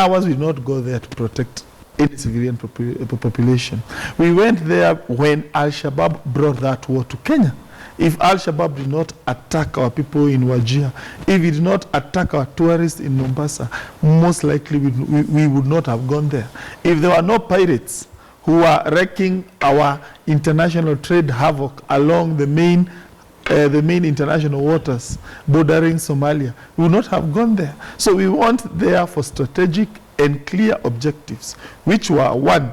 ours will not go there to protect any civilian population. We went there when Al-Shabaab brought that war to Kenya. If Al-Shabaab did not attack our people in Wajir, if it did not attack our tourists in Mombasa, most likely we would not have gone there. If there were no pirates who are wreaking our international trade havoc along the main international waters bordering Somalia, we would not have gone there. So we went there for strategic and clear objectives, which were, one,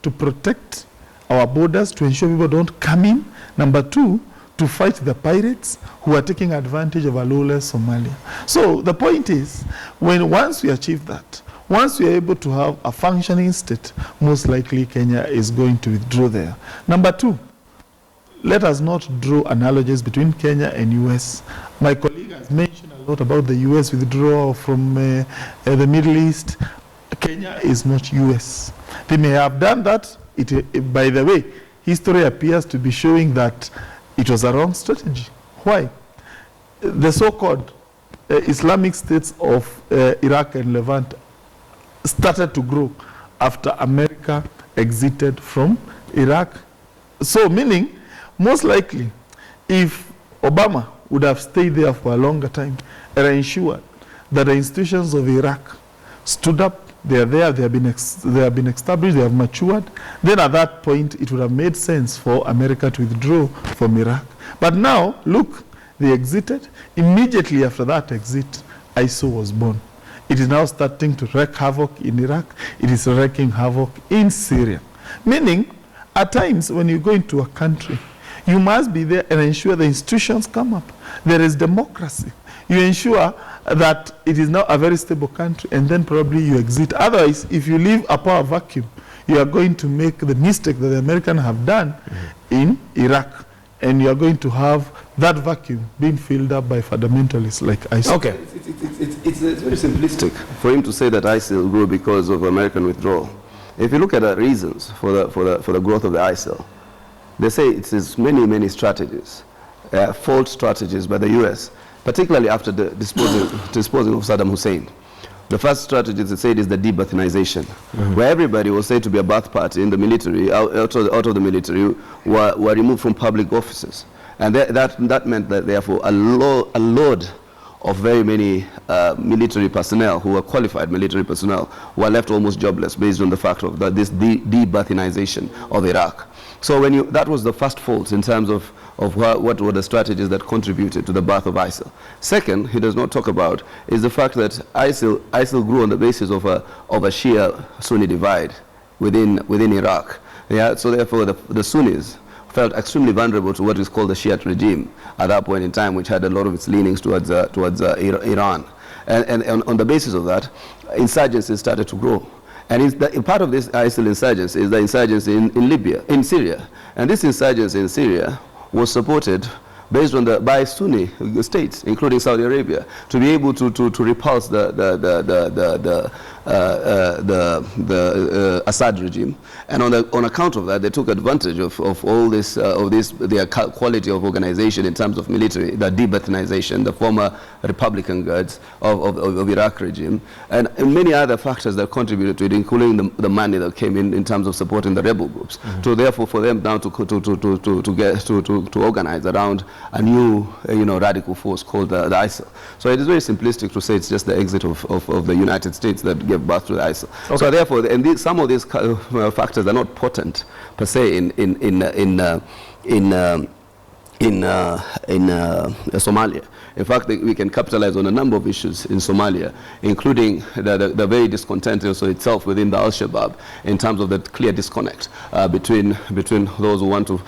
to protect our borders, to ensure people don't come in. Number two, to fight the pirates who are taking advantage of a lawless Somalia. So the point is, once we achieve that, once we are able to have a functioning state, most likely Kenya is going to withdraw there. Number two, let us not draw analogies between Kenya and US. My colleague has mentioned a lot about the US withdrawal from the Middle East. Kenya is not US. They may have done that. By the way, history appears to be showing that it was a wrong strategy. Why? The so-called Islamic states of Iraq and Levant started to grow after America exited from Iraq. So meaning, most likely, if Obama would have stayed there for a longer time and ensured that the institutions of Iraq stood up, they are there, they have been established, they have matured, then at that point it would have made sense for America to withdraw from Iraq. But now, look, they exited. Immediately after that exit, ISIL was born. It is now starting to wreak havoc in Iraq. It is wreaking havoc in Syria. Meaning, at times when you go into a country, you must be there and ensure the institutions come up. There is democracy. You ensure that it is now a very stable country, and then probably you exit. Otherwise, if you leave a power vacuum, you are going to make the mistake that the Americans have done in Iraq, and you are going to have that vacuum being filled up by fundamentalists like ISIL. Okay. It's very simplistic for him to say that ISIL grew because of American withdrawal. If you look at the reasons for the growth of the ISIL, they say it is many strategies, failed strategies by the U.S., particularly after the disposing of Saddam Hussein. The first strategy, they said, is the de-Ba'athinization, where everybody was said to be a Ba'ath party in the military, out of the military, were removed from public offices. And that meant that, therefore, a load of very many military personnel who were qualified military personnel were left almost jobless based on the fact of this de-Ba'athinization of Iraq. So that was the first fault in terms of what were the strategies that contributed to the birth of ISIL. Second, he does not talk about is the fact that ISIL grew on the basis of a Shia-Sunni divide within Iraq. Yeah, so therefore the Sunnis felt extremely vulnerable to what is called the Shiite regime at that point in time, which had a lot of its leanings towards Iran. And on the basis of that, insurgency started to grow. And part of this ISIL insurgency is the insurgency in Syria. And this insurgency in Syria was supported based on by Sunni states, including Saudi Arabia, to be able to repulse the Assad regime. And on account of that, they took advantage of all this, their quality of organization in terms of military, the de-Ba'athinization, the former Republican guards of Iraq regime, and many other factors that contributed to it, including the money that came in terms of supporting the rebel groups. So therefore, for them now to organize around a new, radical force called the ISIL. So it is very simplistic to say it's just the exit of the United States that gave birth to the ISIL. Okay. So therefore, some of these factors are not potent per se in Somalia. In fact, we can capitalize on a number of issues in Somalia, including the very discontent also itself within the Al-Shabaab in terms of the clear disconnect between those who want to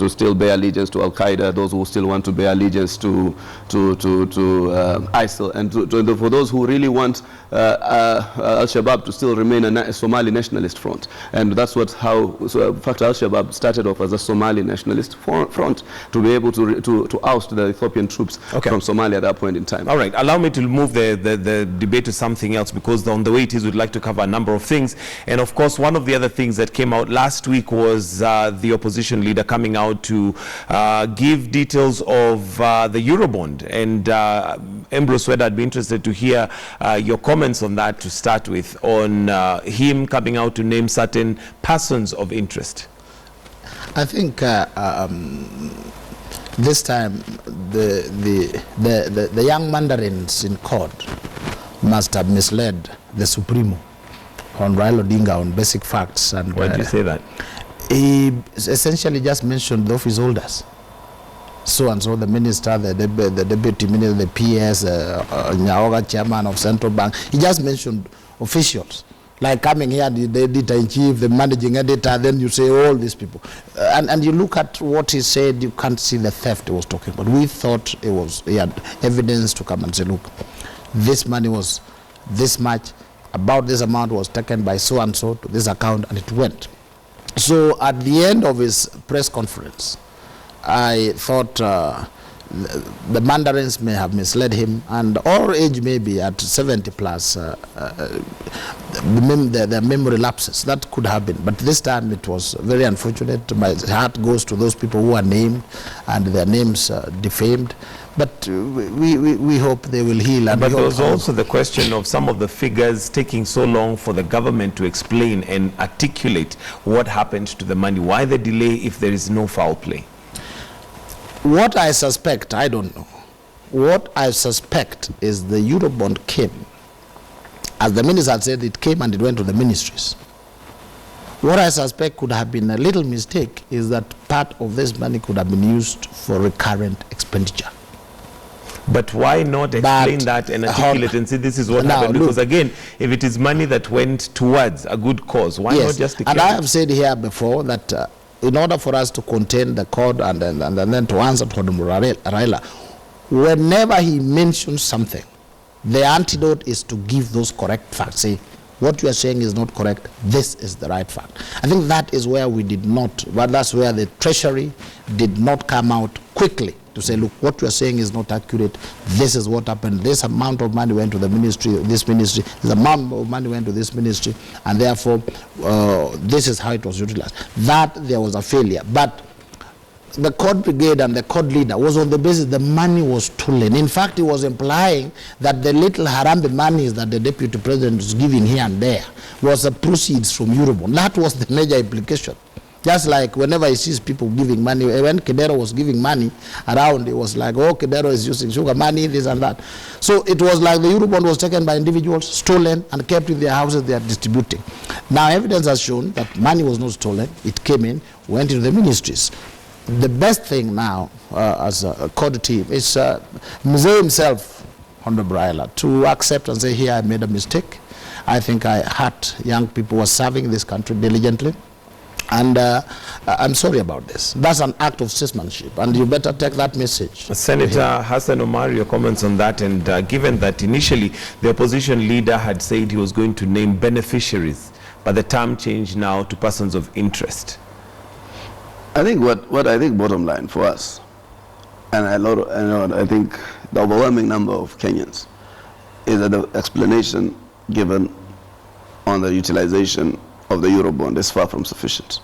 still bear allegiance to Al-Qaeda, those who still want to bear allegiance to ISIL, and for those who really want Al-Shabaab to still remain a Somali nationalist front. And that's in fact, Al-Shabaab started off as a Somali nationalist front to be be able to oust the Ethiopian troops from Somalia at that point in time. All right, allow me to move the debate to something else, because on the way it is, we'd like to cover a number of things. And of course, one of the other things that came out last week was the opposition leader coming out to give details of the Eurobond. And Ambrose Weda, I'd be interested to hear your comments on that to start with, on him coming out to name certain persons of interest. I think this time the young mandarins in court must have misled the Supremo on Raila Odinga on basic facts. And why do you say that? He essentially just mentioned the office holders. So and so, the minister, the deputy minister, the PS, Nyaoga, chairman of Central Bank. He just mentioned officials. Like coming here, the editor-in-chief, the managing editor, then you say all these people. And you look at what he said, you can't see the theft he was talking about. We thought he had evidence to come and say, look, this money was this much, about this amount was taken by so-and-so to this account, and it went. So at the end of his press conference, I thought the mandarins may have misled him, and our age may be at 70 plus, the memory lapses. That could happen, but this time it was very unfortunate. My heart goes to those people who are named and their names defamed, but we hope they will heal. And but there was also the question of some of the figures taking so long for the government to explain and articulate what happened to the money. Why the delay if there is no foul play? What I suspect, I don't know. What I suspect is the Eurobond came. As the minister had said, it came and it went to the ministries. What I suspect could have been a little mistake is that part of this money could have been used for recurrent expenditure. But why not explain that and articulate and say this is what happened? Because again, if it is money that went towards a good cause, why not just declare? And I have said here before that in order for us to contain the court and then to answer to Raila, whenever he mentions something, the antidote is to give those correct facts. Say, what you are saying is not correct, this is the right fact. I think that is where we did not, but that's where the Treasury did not come out quickly to say, look, what you are saying is not accurate, this is what happened, this amount of money went to the ministry, this ministry, this amount of money went to this ministry, and therefore this is how it was utilized. That there was a failure, but the court brigade and the court leader was on the basis the money was stolen. In fact, he was implying that the little harambe monies that the deputy president was giving here and there was the proceeds from Eurobond. That was the major implication. Just like whenever he sees people giving money, when Kedero was giving money around, it was like, oh, Kedero is using sugar money, this and that. So it was like the Eurobond was taken by individuals, stolen, and kept in their houses they are distributing. Now, evidence has shown that money was not stolen. It came in, went into the ministries. The best thing now, as a court team, is Mzee himself, Honorable Raila, to accept and say, here I made a mistake. I think I hurt young people who are serving this country diligently. And I'm sorry about this. That's an act of statesmanship, and you better take that message. Senator Hassan Omar, your comments on that, and given that initially the opposition leader had said he was going to name beneficiaries, but the term changed now to persons of interest. I think what I think bottom line for us, and I think the overwhelming number of Kenyans, is that the explanation given on the utilization of the Eurobond is far from sufficient.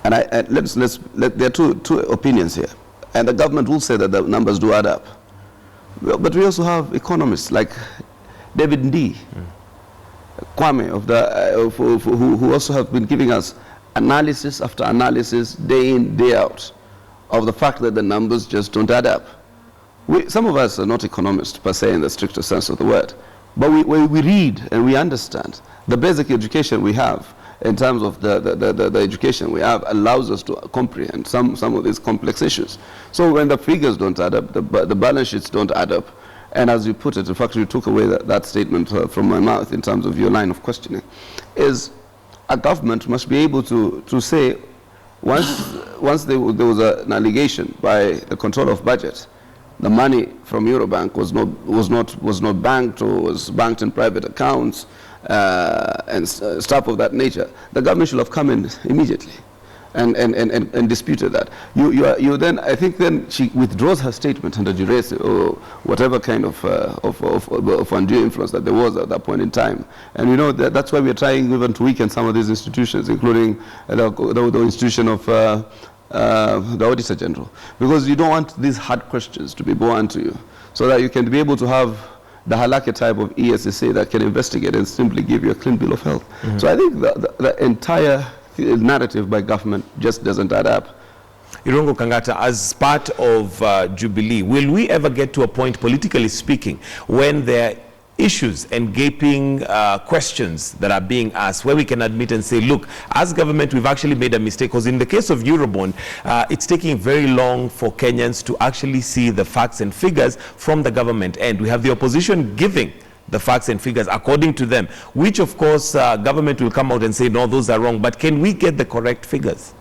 And there are two opinions here. And the government will say that the numbers do add up. But we also have economists like David Ndii, Kwame, who also have been giving us analysis after analysis, day in, day out, of the fact that the numbers just don't add up. Some of us are not economists per se in the stricter sense of the word, but we read and we understand. The basic education we have in terms of the education we have allows us to comprehend some of these complex issues. So when the figures don't add up, the balance sheets don't add up, and as you put it, in fact you took away that statement from my mouth in terms of your line of questioning, is a government must be able to say, once there was an allegation by the controller of budget, the money from Eurobank was not banked, or was banked in private accounts, and stuff of that nature, the government should have come in immediately and disputed that. You then, I think then she withdraws her statement under duress or whatever kind of undue influence that there was at that point in time. And that's why we're trying even to weaken some of these institutions, including the institution of the Auditor General, because you don't want these hard questions to be borne to you, so that you can be able to have the Halake type of ESSA that can investigate and simply give you a clean bill of health. So I think the entire narrative by government just doesn't add up. Irungu Kangata, as part of Jubilee, will we ever get to a point, politically speaking, when there are issues and gaping questions that are being asked, where we can admit and say, look, as government, we've actually made a mistake? Because in the case of Eurobond, it's taking very long for Kenyans to actually see the facts and figures from the government end. We have the opposition giving the facts and figures according to them, which of course government will come out and say, no, those are wrong. But can we get the correct figures?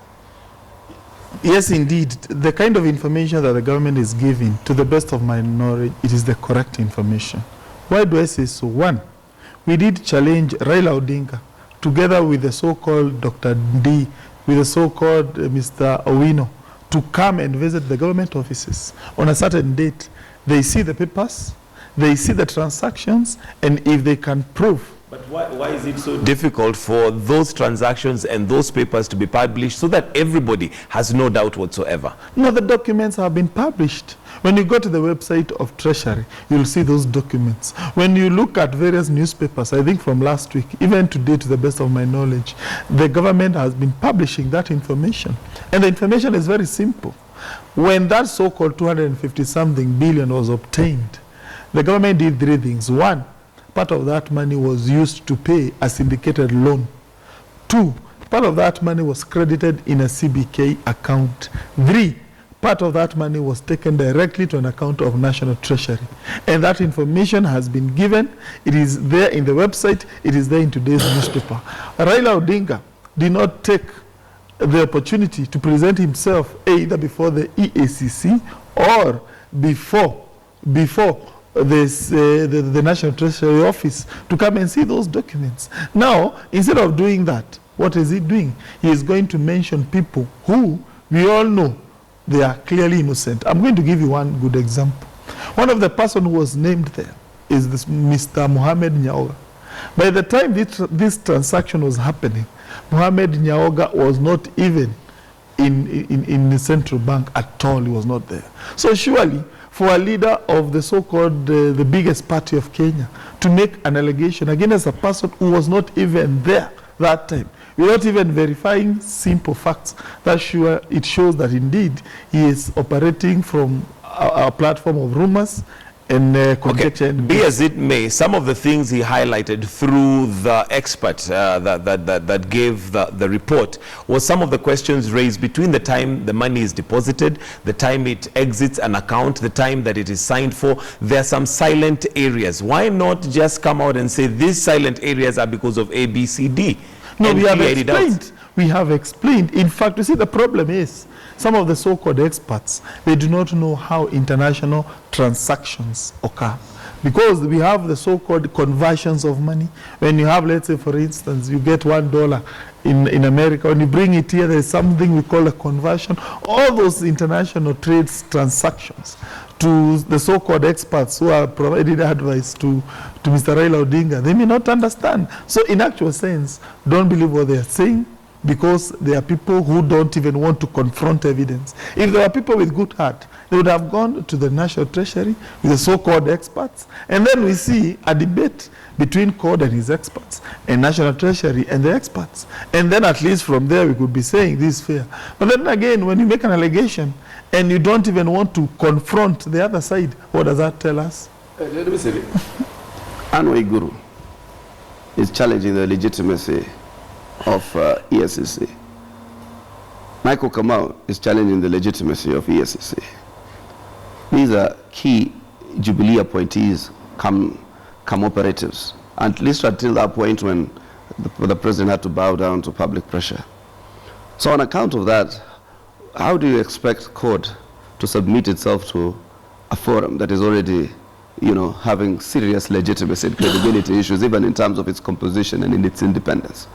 Yes, indeed. The kind of information that the government is giving, to the best of my knowledge, it is the correct information. Why do I say so? One, we did challenge Raila Odinga together with the so-called Dr. D, with the so-called Mr. Owino, to come and visit the government offices on a certain date. They see the papers, they see the transactions, and if they can prove. But why is it so difficult for those transactions and those papers to be published so that everybody has no doubt whatsoever? No, the documents have been published. When you go to the website of Treasury, you'll see those documents. When you look at various newspapers, I think from last week, even today, to the best of my knowledge, the government has been publishing that information. And the information is very simple. When that so-called 250-something billion was obtained, the government did three things. One, part of that money was used to pay a syndicated loan. Two, part of that money was credited in a CBK account. Three, part of that money was taken directly to an account of National Treasury. And that information has been given. It is there in the website. It is there in today's newspaper. Raila Odinga did not take the opportunity to present himself either before the EACC or before the National Treasury Office to come and see those documents. Now, instead of doing that, what is he doing? He is going to mention people who we all know they are clearly innocent. I'm going to give you one good example. One of the person who was named there is this Mr. Mohamed Nyaoga. By the time this transaction was happening, Mohamed Nyaoga was not even in the central bank at all. He was not there. So surely, for a leader of the so-called the biggest party of Kenya to make an allegation against a person who was not even there that time, without even verifying simple facts, it shows that indeed he is operating from a platform of rumors and conjecture. Okay. Be as it may, some of the things he highlighted through the expert that gave the report was some of the questions raised between the time the money is deposited, the time it exits an account, the time that it is signed for. There are some silent areas. Why not just come out and say these silent areas are because of A, B, C, D? No, we have explained. We have explained. In fact, you see, the problem is some of the so-called experts, they do not know how international transactions occur. Because we have the so-called conversions of money. When you have, let's say, for instance, you get $1 in America. When you bring it here, there is something we call a conversion. All those international trades transactions, to the so-called experts who are providing advice to Mr. Raila Odinga, they may not understand. So in actual sense, don't believe what they are saying, because there are people who don't even want to confront evidence. If there were people with good heart, they would have gone to the National Treasury with the so-called experts, and then we see a debate between CORD and his experts, and National Treasury and the experts. And then at least from there we could be saying this is fair. But then again, when you make an allegation and you don't even want to confront the other side, what does that tell us? Let me say it. Anne Waiguru is challenging the legitimacy of ESSA. Michael Kamau is challenging the legitimacy of ESSA. These are key Jubilee appointees, come operatives, at least until that point when the president had to bow down to public pressure. So on account of that, how do you expect CORD to submit itself to a forum that is already, having serious legitimacy and credibility issues, even in terms of its composition and in its independence?